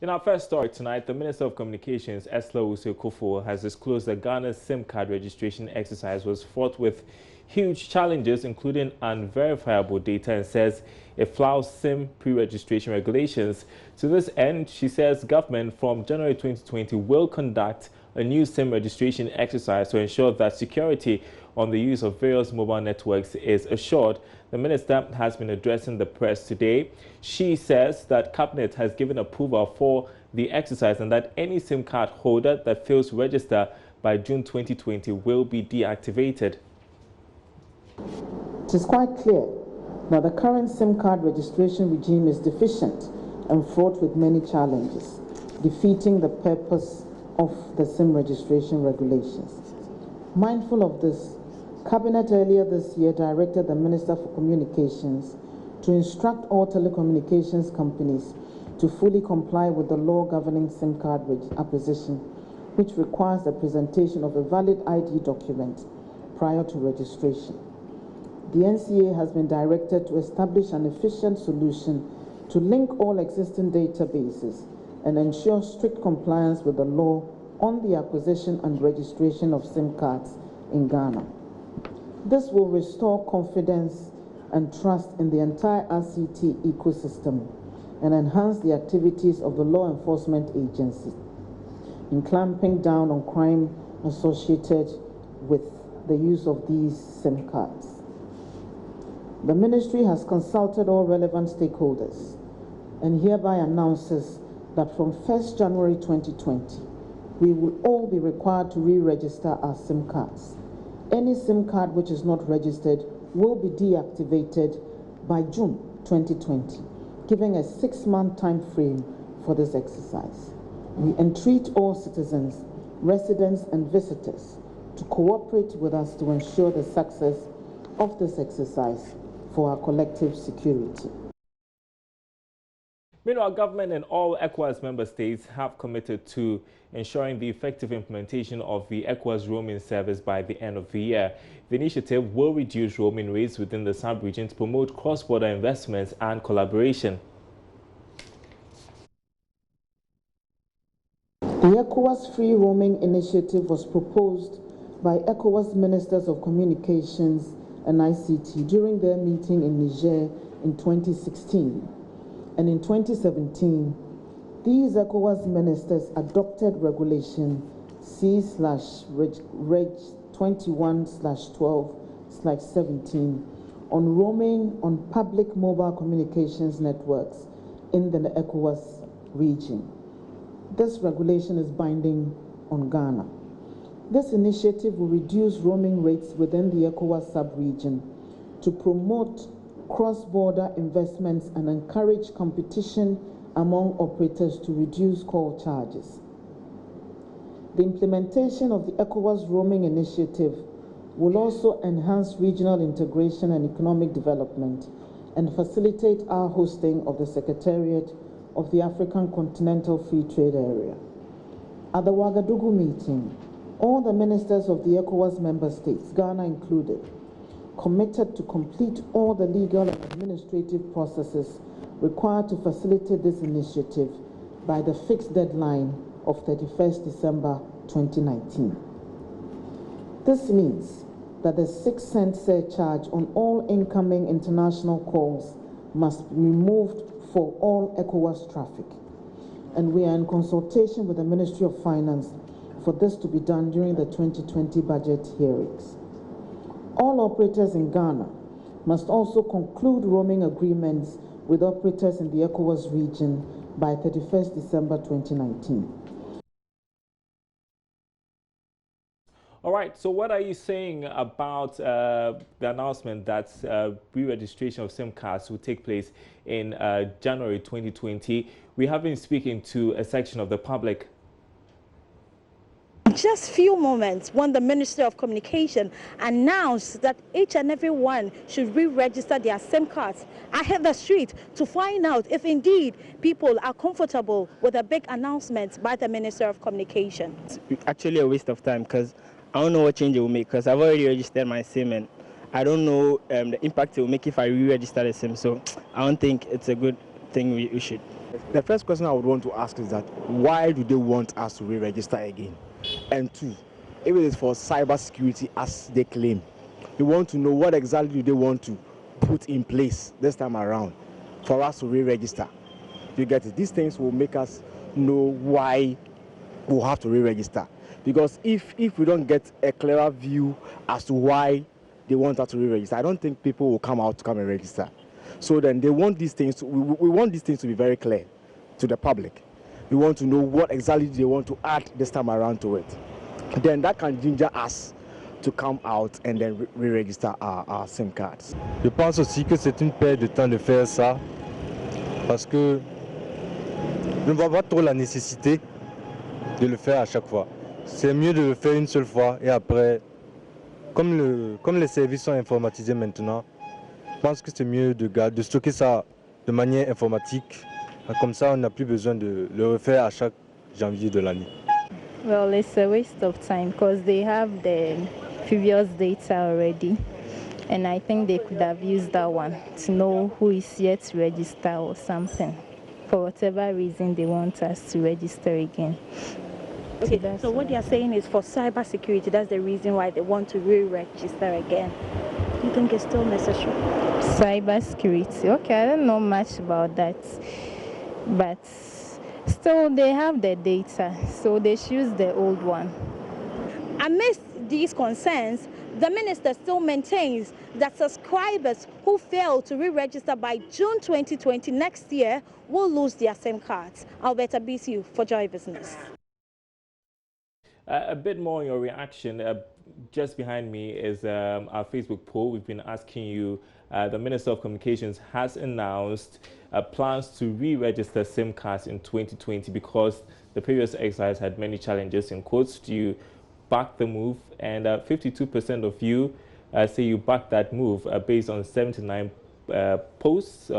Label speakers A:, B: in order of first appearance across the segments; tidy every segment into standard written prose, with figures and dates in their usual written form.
A: In our first story tonight, the Minister of Communications, Esla Usekofo, has disclosed that Ghana's SIM card registration exercise was fraught with huge challenges, including unverifiable data, and says it flouts SIM pre-registration regulations. To this end, she says government from January 2020 will conduct a new SIM registration exercise to ensure that security on the use of various mobile networks is assured. The minister has been addressing the press today. She says that Cabinet has given approval for the exercise and that any SIM card holder that fails to register by June 2020 will be deactivated.
B: It is quite clear that the current SIM card registration regime is deficient and fraught with many challenges, defeating the purpose of the SIM registration regulations. Mindful of this, Cabinet earlier this year directed the Minister for Communications to instruct all telecommunications companies to fully comply with the law governing SIM card acquisition, which requires the presentation of a valid ID document prior to registration. The NCA has been directed to establish an efficient solution to link all existing databases and ensure strict compliance with the law on the acquisition and registration of SIM cards in Ghana. This will restore confidence and trust in the entire RCT ecosystem and enhance the activities of the law enforcement agencies in clamping down on crime associated with the use of these SIM cards. The ministry has consulted all relevant stakeholders and hereby announces that from 1st January 2020, we will all be required to re-register our SIM cards. Any SIM card which is not registered will be deactivated by June 2020, giving a 6-month time frame for this exercise. We entreat all citizens, residents and visitors to cooperate with us to ensure the success of this exercise for our collective security.
A: Meanwhile, government and all ECOWAS member states have committed to ensuring the effective implementation of the ECOWAS roaming service by the end of the year. The initiative will reduce roaming rates within the sub-region to promote cross-border investments and collaboration.
B: The ECOWAS free roaming initiative was proposed by ECOWAS ministers of communications and ICT during their meeting in Niger in 2016. And in 2017, these ECOWAS ministers adopted Regulation C/Reg 21/12/17 on roaming on public mobile communications networks in the ECOWAS region. This regulation is binding on Ghana. This initiative will reduce roaming rates within the ECOWAS sub-region to promote cross-border investments and encourage competition among operators to reduce call charges. The implementation of the ECOWAS roaming initiative will also enhance regional integration and economic development and facilitate our hosting of the Secretariat of the African Continental Free Trade Area. At the Ouagadougou meeting, all the ministers of the ECOWAS member states, Ghana included, committed to complete all the legal and administrative processes required to facilitate this initiative by the fixed deadline of 31st December 2019. This means that the 6-cent surcharge on all incoming international calls must be removed for all ECOWAS traffic, and we are in consultation with the Ministry of Finance for this to be done during the 2020 budget hearings. All operators in Ghana must also conclude roaming agreements with operators in the ECOWAS region by 31st December 2019.
A: All right, so what are you saying about the announcement that re-registration of SIM cards will take place in January 2020? We have been speaking to a section of the public.
C: Just few moments when the Ministry of Communication announced that each and every one should re-register their SIM cards, I hit the street to find out if indeed people are comfortable with a big announcement by the Minister of Communication.
D: It's actually a waste of time because I don't know what change it will make because I've already registered my SIM and I don't know the impact it will make if I re-register the SIM. So I don't think it's a good thing we should.
E: The first question I would want to ask is that why do they want us to re-register again? And two, if it is for cyber security as they claim, we want to know what exactly do they want to put in place this time around for us to re-register. You get it? These things will make us know why we'll have to re-register. Because if we don't get a clearer view as to why they want us to re-register, I don't think people will come out to come and register. So then they want these things, we want these things to be very clear to the public. We want to know what exactly they want to add this time around to it. Then that can ginger us to come out and then re-register our SIM cards.
F: Je pense aussi que c'est une perte de temps de faire ça parce que je ne vois pas trop la nécessité de le faire à chaque fois. C'est mieux de le faire une seule fois et après, comme les services sont informatisés maintenant, je pense que c'est mieux de stocker ça de manière informatique. Comme ça, on n'a plus besoin de le refaire à chaque janvier de l'année.
G: Well, it's a waste of time because they have the previous data already. And I think they could have used that one to know who is yet to register or something. For whatever reason they want us to register again.
C: Okay, so what you're saying is for cyber security, that's the reason why they want to re-register again. You think it's still necessary?
G: Cyber security, okay, I don't know much about that. But still, they have the data, so they should use the old one.
C: Amidst these concerns, the minister still maintains that subscribers who fail to re-register by June 2020 next year will lose their SIM cards. Alberta BCU for Joy Business.
A: A bit more on your reaction. Just behind me is our Facebook poll. We've been asking you, the Minister of Communications has announced plans to re-register SIM cards in 2020 because the previous exercise had many challenges. In quotes, do you back the move? And 52% of you say you back that move based on 79 votes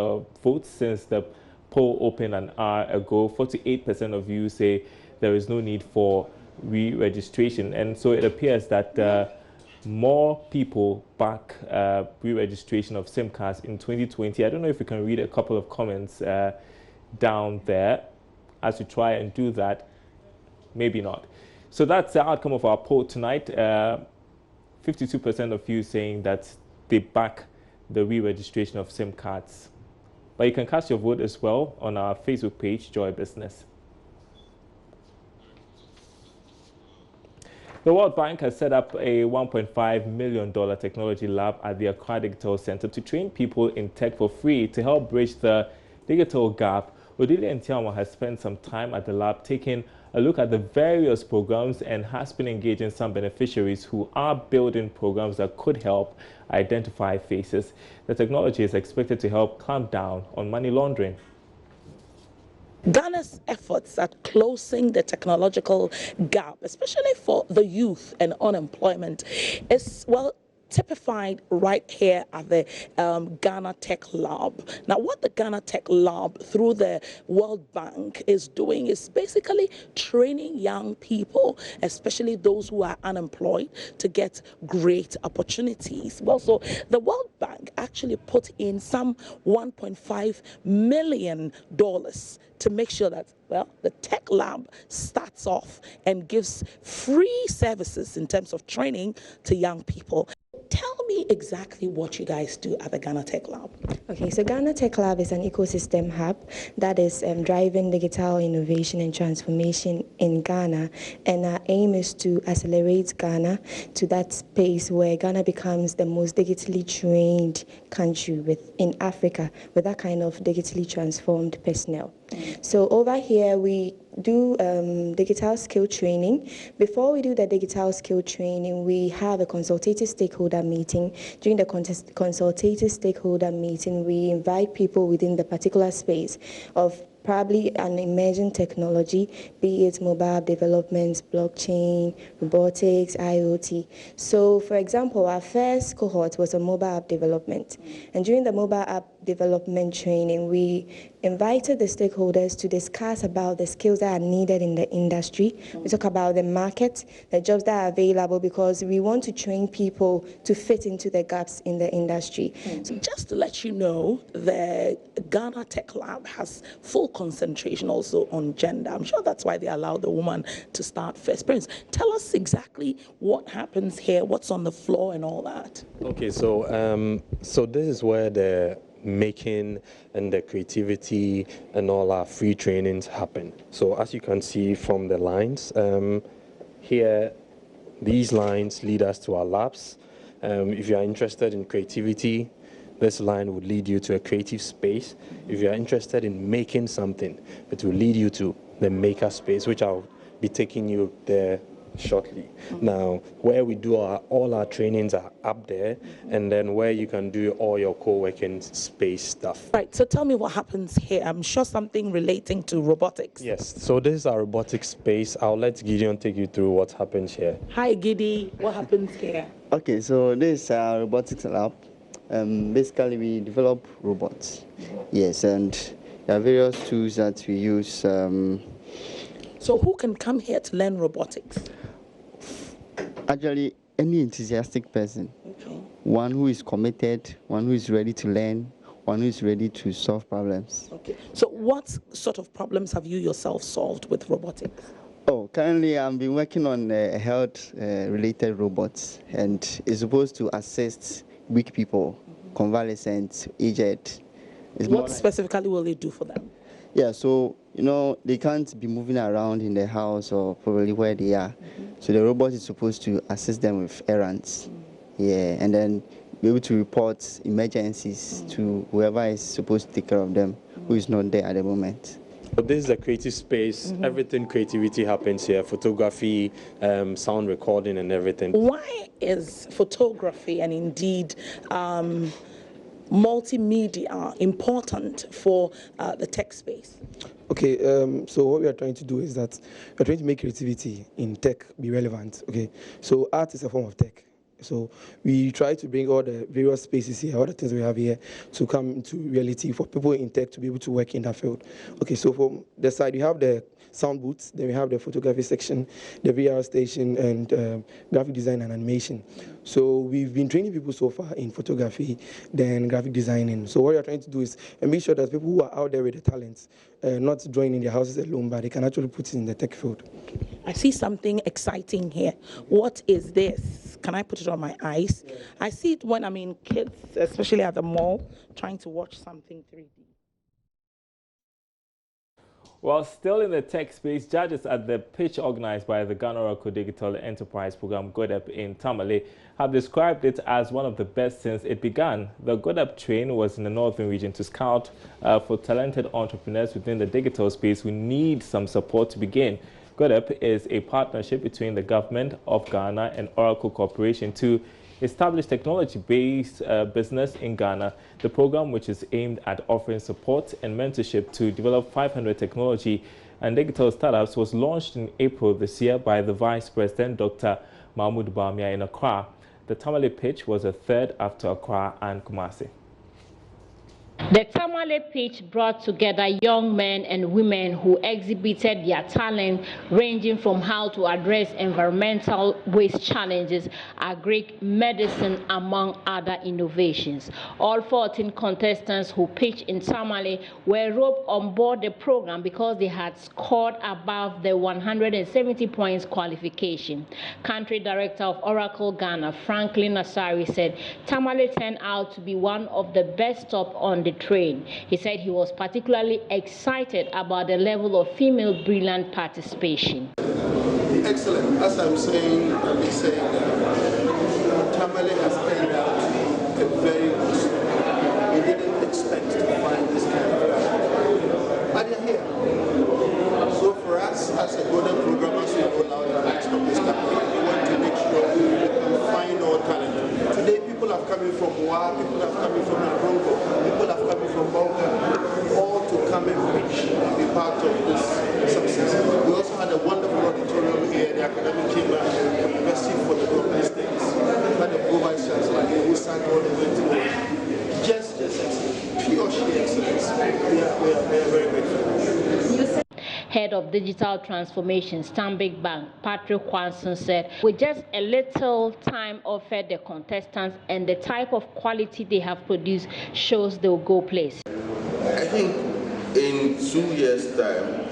A: since the poll opened an hour ago. 48% of you say there is no need for re-registration, and so it appears that more people back re-registration of SIM cards in 2020. I don't know if we can read a couple of comments down there as we try and do that. Maybe not. So that's the outcome of our poll tonight. 52% of you saying that they back the re-registration of SIM cards. But you can cast your vote as well on our Facebook page, Joy Business. The World Bank has set up a $1.5 million technology lab at the Accra Digital Center to train people in tech for free to help bridge the digital gap. Odile Ntiama has spent some time at the lab taking a look at the various programs and has been engaging some beneficiaries who are building programs that could help identify faces. The technology is expected to help clamp down on money laundering.
H: Ghana's efforts at closing the technological gap, especially for the youth and unemployment, is, well, typified right here at the Ghana Tech Lab. Now, what the Ghana Tech Lab through the World Bank is doing is basically training young people, especially those who are unemployed, to get great opportunities. Well, so the World Bank actually put in some $1.5 million to make sure that, well, the Tech Lab starts off and gives free services in terms of training to young people. Tell me exactly what you guys do at the Ghana Tech Lab.
I: Okay, so Ghana Tech Lab is an ecosystem hub that is driving digital innovation and transformation in Ghana. And our aim is to accelerate Ghana to that space where Ghana becomes the most digitally trained country in Africa with that kind of digitally transformed personnel. So over here we do digital skill training. Before we do the digital skill training, we have a consultative stakeholder meeting. During the consultative stakeholder meeting, we invite people within the particular space of probably an emerging technology, be it mobile development, blockchain, robotics, IoT. So, for example, our first cohort was on mobile app development. And during the mobile app development training, we invited the stakeholders to discuss about the skills that are needed in the industry. We talk about the market, the jobs that are available, because we want to train people to fit into the gaps in the industry.
H: So just to let you know, the Ghana Tech Lab has full concentration also on gender. I'm sure that's why they allow the woman to start first. Prince, tell us exactly what happens here, what's on the floor and all that.
J: Okay, so this is where the making and the creativity and all our free trainings happen. So as you can see from the lines, here, these lines lead us to our labs. If you are interested in creativity, this line would lead you to a creative space. If you are interested in making something, it will lead you to the maker space, which I'll be taking you there shortly. Now, where we do all our trainings are up there, and then where you can do all your co-working space stuff.
H: Right, so tell me what happens here. I'm sure something relating to robotics.
J: Yes, so this is our robotics space. I'll let Gideon take you through what happens here.
H: Hi, Giddy. What happens here?
K: Okay, so this is our robotics lab. Basically, we develop robots. Yes, and there are various tools that we use.
H: So who can come here to learn robotics?
K: Actually, any enthusiastic person.
H: Okay.
K: One who is committed, one who is ready to learn, one who is ready to solve problems.
H: Okay. So what sort of problems have you yourself solved with robotics?
K: Oh, currently I've been working on health-related robots, and it's supposed to assist weak people, convalescent, aged.
H: What specifically will it do for them?
K: Yeah, so, they can't be moving around in their house or probably where they are. So the robot is supposed to assist them with errands. Yeah, and then be able to report emergencies to whoever is supposed to take care of them, who is not there at the moment.
J: So this is a creative space. Everything creativity happens here. Photography, sound recording and everything.
H: Why is photography and indeed multimedia important for the tech space?
L: Okay, so what we are trying to do is that we are trying to make creativity in tech be relevant. Okay, so art is a form of tech. So we try to bring all the various spaces here, all the things we have here, to come into reality for people in tech to be able to work in that field. Okay, so from the side, we have the sound booths, then we have the photography section, the VR station, and graphic design and animation. So we've been training people so far in photography, then graphic designing. So what we are trying to do is make sure that people who are out there with the talents, not join in their houses alone, but they can actually put it in the tech field.
H: I see something exciting here. What is this? Can I put it on my eyes? Yeah. I see it when I'm in kids, especially at the mall, trying to watch something 3D.
A: While still in the tech space, judges at the pitch organized by the Ghana Oracle Digital Enterprise Program GODEP in Tamale have described it as one of the best since it began. The GODEP train was in the northern region to scout for talented entrepreneurs within the digital space who need some support to begin. GODEP is a partnership between the government of Ghana and Oracle Corporation to establish technology-based business in Ghana. The program, which is aimed at offering support and mentorship to develop 500 technology and digital startups, was launched in April this year by the Vice President, Dr. Mahmoud Bamia, in Accra. The Tamale pitch was a third after Accra and Kumasi.
M: The Tamale pitch brought together young men and women who exhibited their talent, ranging from how to address environmental waste challenges, agric, medicine, among other innovations. All 14 contestants who pitched in Tamale were roped on board the program because they had scored above the 170 points qualification. Country Director of Oracle Ghana, Franklin Asari, said Tamale turned out to be one of the best stop on the train. He said he was particularly excited about the level of female brilliant participation.
N: Excellent. As I'm saying, Tamale has turned out a very good story. We didn't expect to find this kind of talent. But you're here. So for us, as a golden programmers who roll out the next of this campaign, we want to make sure we can find our talent. Today, people are coming from Wa, people are coming from Nabrongo, people are coming from Bonga, all to come and pitch and be part of this success. We also had a wonderful auditorium here, the academic chamber, the University for the Development States. We had a pro-vice chancellor here who sang all the way to just excellent, pure sheer excellence. We are very grateful.
M: Head of Digital Transformation, Stanbic Bank, Patrick Kwanson, said, with just a little time offered the contestants and the type of quality they have produced shows they'll go place.
N: I think
O: In 2 years' time,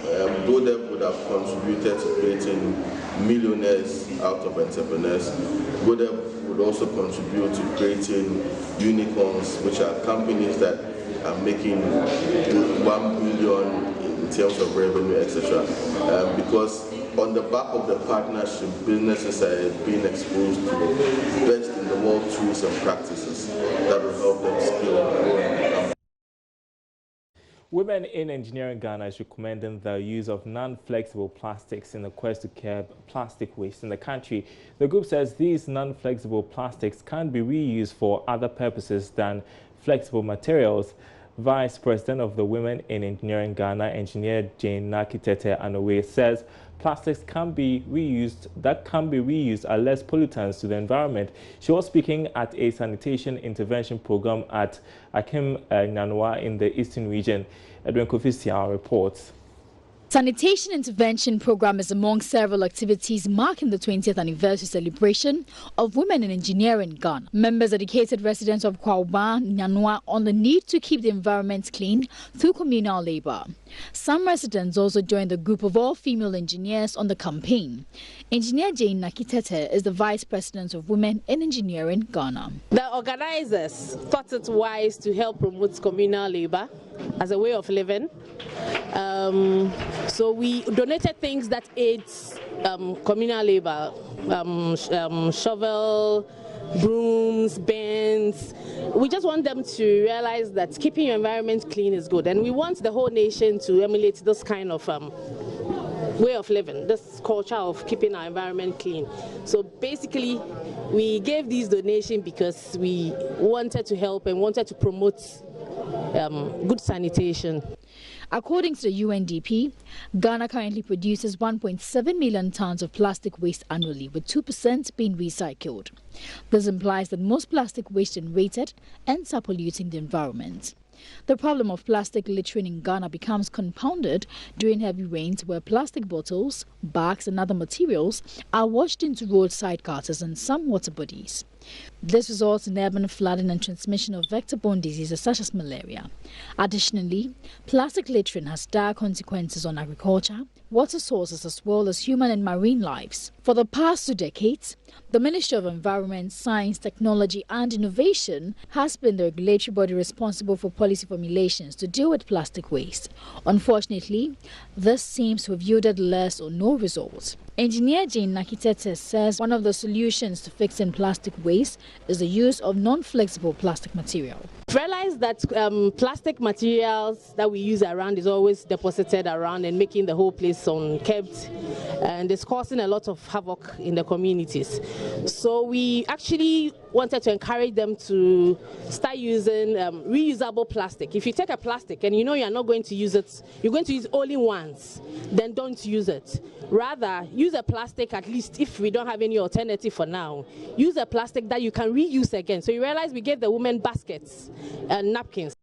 O: DODEP would have contributed to creating millionaires out of entrepreneurs. DODEP would also contribute to creating unicorns, which are companies that are making 1 billion in terms of revenue, etc. Because on the back of the partnership, businesses are being exposed to best in the world tools and practices that will help them scale and grow and become.
A: Women in Engineering Ghana is recommending the use of non-flexible plastics in the quest to curb plastic waste in the country. The group says these non-flexible plastics can be reused for other purposes than flexible materials. Vice President of the Women in Engineering Ghana, Engineer Jane Nakitete Anowe, says plastics can be reused are less pollutants to the environment. She was speaking at a sanitation intervention program at Akim Nanwa in the Eastern region. Edwin Kofisia reports.
P: Sanitation intervention program is among several activities marking the 20th anniversary celebration of Women in Engineering Ghana. Members educated residents of Kwauba, Nyanwa on the need to keep the environment clean through communal labor. Some residents also joined the group of all-female engineers on the campaign. Engineer Jane Nakitete is the Vice President of Women in Engineering Ghana.
Q: The organizers thought it wise to help promote communal labor as a way of living. So we donated things that aids communal labor, shovel, brooms, bins. We just want them to realize that keeping your environment clean is good, and we want the whole nation to emulate this kind of way of living, this culture of keeping our environment clean. So basically, we gave these donations because we wanted to help and wanted to promote good sanitation.
P: According to the UNDP, Ghana currently produces 1.7 million tons of plastic waste annually, with 2% being recycled. This implies that most plastic waste generated ends up polluting the environment. The problem of plastic littering in Ghana becomes compounded during heavy rains, where plastic bottles, bags and other materials are washed into roadside gutters and some water bodies. This results in urban flooding and transmission of vector-borne diseases such as malaria. Additionally, plastic littering has dire consequences on agriculture, water sources as well as human and marine lives. For the past 2 decades, the Ministry of Environment, Science, Technology and Innovation has been the regulatory body responsible for policy formulations to deal with plastic waste. Unfortunately, this seems to have yielded less or no results. Engineer Jane Nakitete says one of the solutions to fixing plastic waste is the use of non-flexible plastic material.
Q: Realize that plastic materials that we use around is always deposited around and making the whole place unkept, and it's causing a lot of havoc in the communities. So we actually wanted to encourage them to start using reusable plastic. If you take a plastic and you know you're not going to use it, you're going to use only once, then don't use it. Rather, use a plastic, at least if we don't have any alternative for now, use a plastic that you can reuse again. So you realize we gave the women baskets and napkins.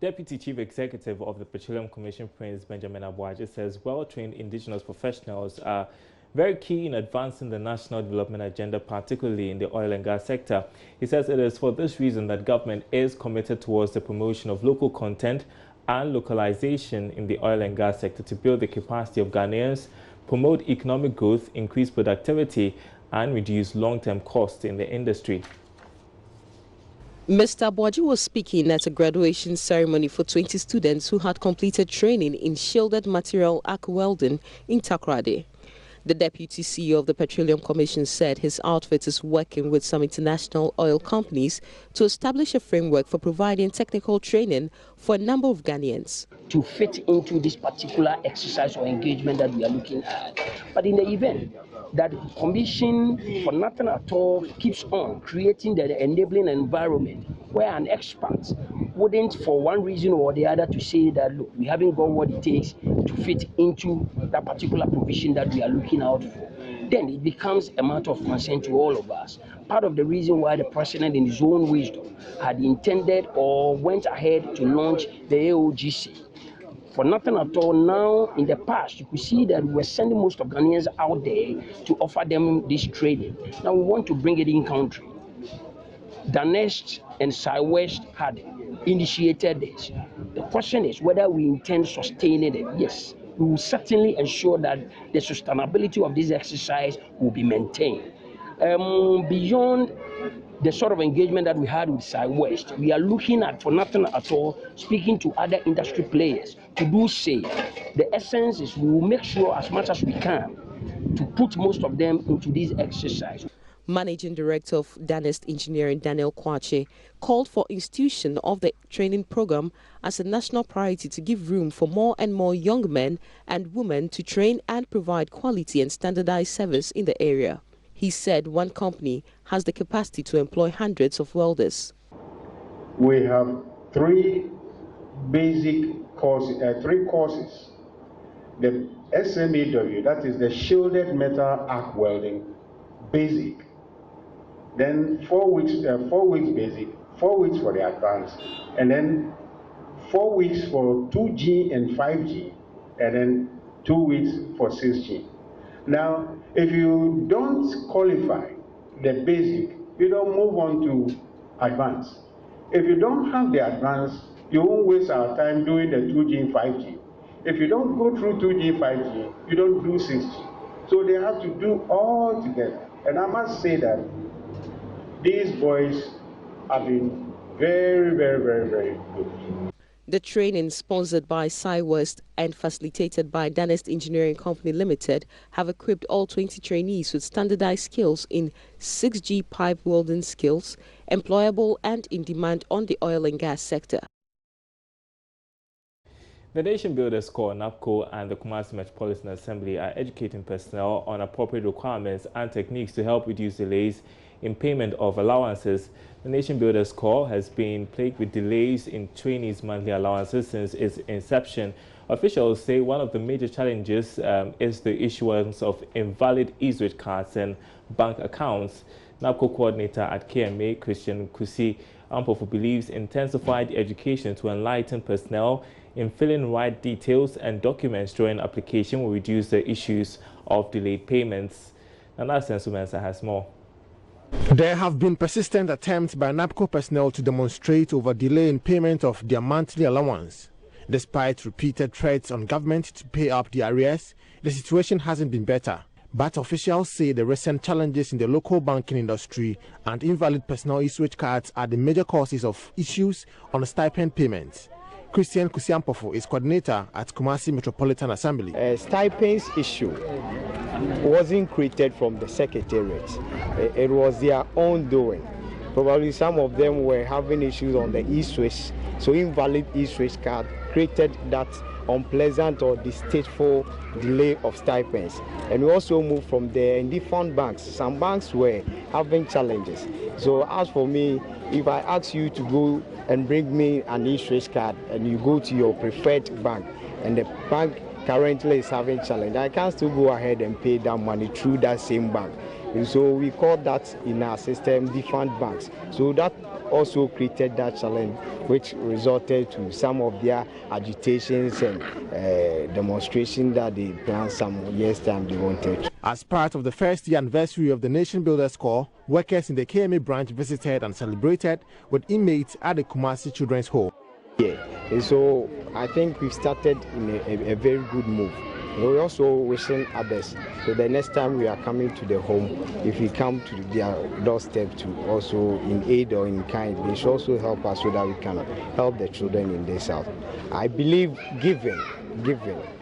A: Deputy Chief Executive of the Petroleum Commission, Prince Benjamin Abuaje, says well-trained indigenous professionals are very key in advancing the national development agenda, particularly in the oil and gas sector. He says it is for this reason that government is committed towards the promotion of local content and localization in the oil and gas sector to build the capacity of Ghanaians, promote economic growth, increase productivity, and reduce long-term costs in the industry.
R: Mr. Abuaje was speaking at a graduation ceremony for 20 students who had completed training in shielded material arc welding in Takoradi. The Deputy CEO of the Petroleum Commission said his outfit is working with some international oil companies to establish a framework for providing technical training for a number of Ghanaians.
S: To fit into this particular exercise or engagement that we are looking at. But in the event that the Commission, for nothing at all, keeps on creating the enabling environment where an expert wouldn't, for one reason or the other, to say that, look, we haven't got what it takes to fit into that particular provision that we are looking out for, then it becomes a matter of concern to all of us. Part of the reason why the President, in his own wisdom, had intended or went ahead to launch the AOGC. For nothing at all, now in the past, you could see that we were sending most of Ghanaians out there to offer them this training. Now we want to bring it in country. Danest and West had initiated this. The question is whether we intend sustaining it. Yes, we will certainly ensure that the sustainability of this exercise will be maintained. Beyond the sort of engagement that we had with West, we are looking at, for nothing at all, speaking to other industry players to do say. The essence is we will make sure as much as we can to put most of them into this exercise.
R: Managing Director of Danest Engineering, Daniel Kwache, called for institution of the training program as a national priority to give room for more and more young men and women to train and provide quality and standardized service in the area. He said one company has the capacity to employ hundreds of welders.
T: We have three basic courses, three courses. The SMAW, that is the shielded metal arc welding, basic. Then 4 weeks basic, 4 weeks for the advanced, and then 4 weeks for 2G and 5G, and then 2 weeks for 6G. Now, if you don't qualify the basic, you don't move on to advanced. If you don't have the advanced, you won't waste our time doing the 2G and 5G. If you don't go through 2G, 5G, you don't do 6G. So they have to do all together. And I must say that these boys have been very, very, very, very good.
R: The training, sponsored by West and facilitated by Danest Engineering Company Limited, have equipped all 20 trainees with standardized skills in 6G pipe welding skills, employable and in demand on the oil and gas sector.
A: The Nation Builders Corps, NAPCO, and the Kumasi Metropolitan Assembly are educating personnel on appropriate requirements and techniques to help reduce delays in payment of allowances. The Nation Builders Corps has been plagued with delays in trainees' monthly allowances since its inception. Officials say one of the major challenges is the issuance of invalid e-switch cards and bank accounts. NAPCO coordinator at KMA, Christian Kusi Ampofu, believes intensified education to enlighten personnel in filling right details and documents during application will reduce the issues of delayed payments. Nana Sensumensa has more.
U: There have been persistent attempts by NAPCO personnel to demonstrate over delay in payment of their monthly allowance. Despite repeated threats on government to pay up the arrears, the situation hasn't been better. But officials say the recent challenges in the local banking industry and invalid personal e-switch cards are the major causes of issues on stipend payments. Christian Kusiampofu is coordinator at Kumasi Metropolitan Assembly.
E: Stipends issue wasn't created from the secretariat. It was their own doing. Probably some of them were having issues on the e-switch, so invalid e-switch card created that unpleasant or distasteful delay of stipends. And we also moved from there in different banks. Some banks were having challenges. So as for me, if I ask you to go and bring me an e-switch card and you go to your preferred bank and the bank currently is having challenge, I can still go ahead and pay that money through that same bank. And so we call that in our system different banks. So that also created that challenge, which resulted to some of their agitations and demonstrations that they planned some years' time they wanted.
U: As part of the first year anniversary of the Nation Builders Corps, workers in the KMA branch visited and celebrated with inmates at the Kumasi Children's Home.
E: Yeah, and so I think we've started in a very good move. We're also wishing others. So the next time we are coming to the home, if we come to their doorstep to also in aid or in kind, they should also help us so that we can help the children in this house. I believe giving,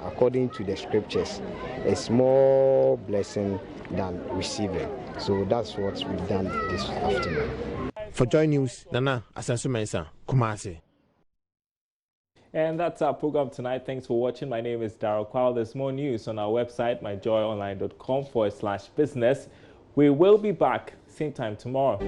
E: according to the scriptures, is more blessing than receiving. So that's what we've done this afternoon.
U: For JoyNews, Nana Asensumensa, Kumasi.
A: And that's our program tonight. Thanks for watching. My name is Darryl Kwao. There's more news on our website, myjoyonline.com/business. We will be back same time tomorrow.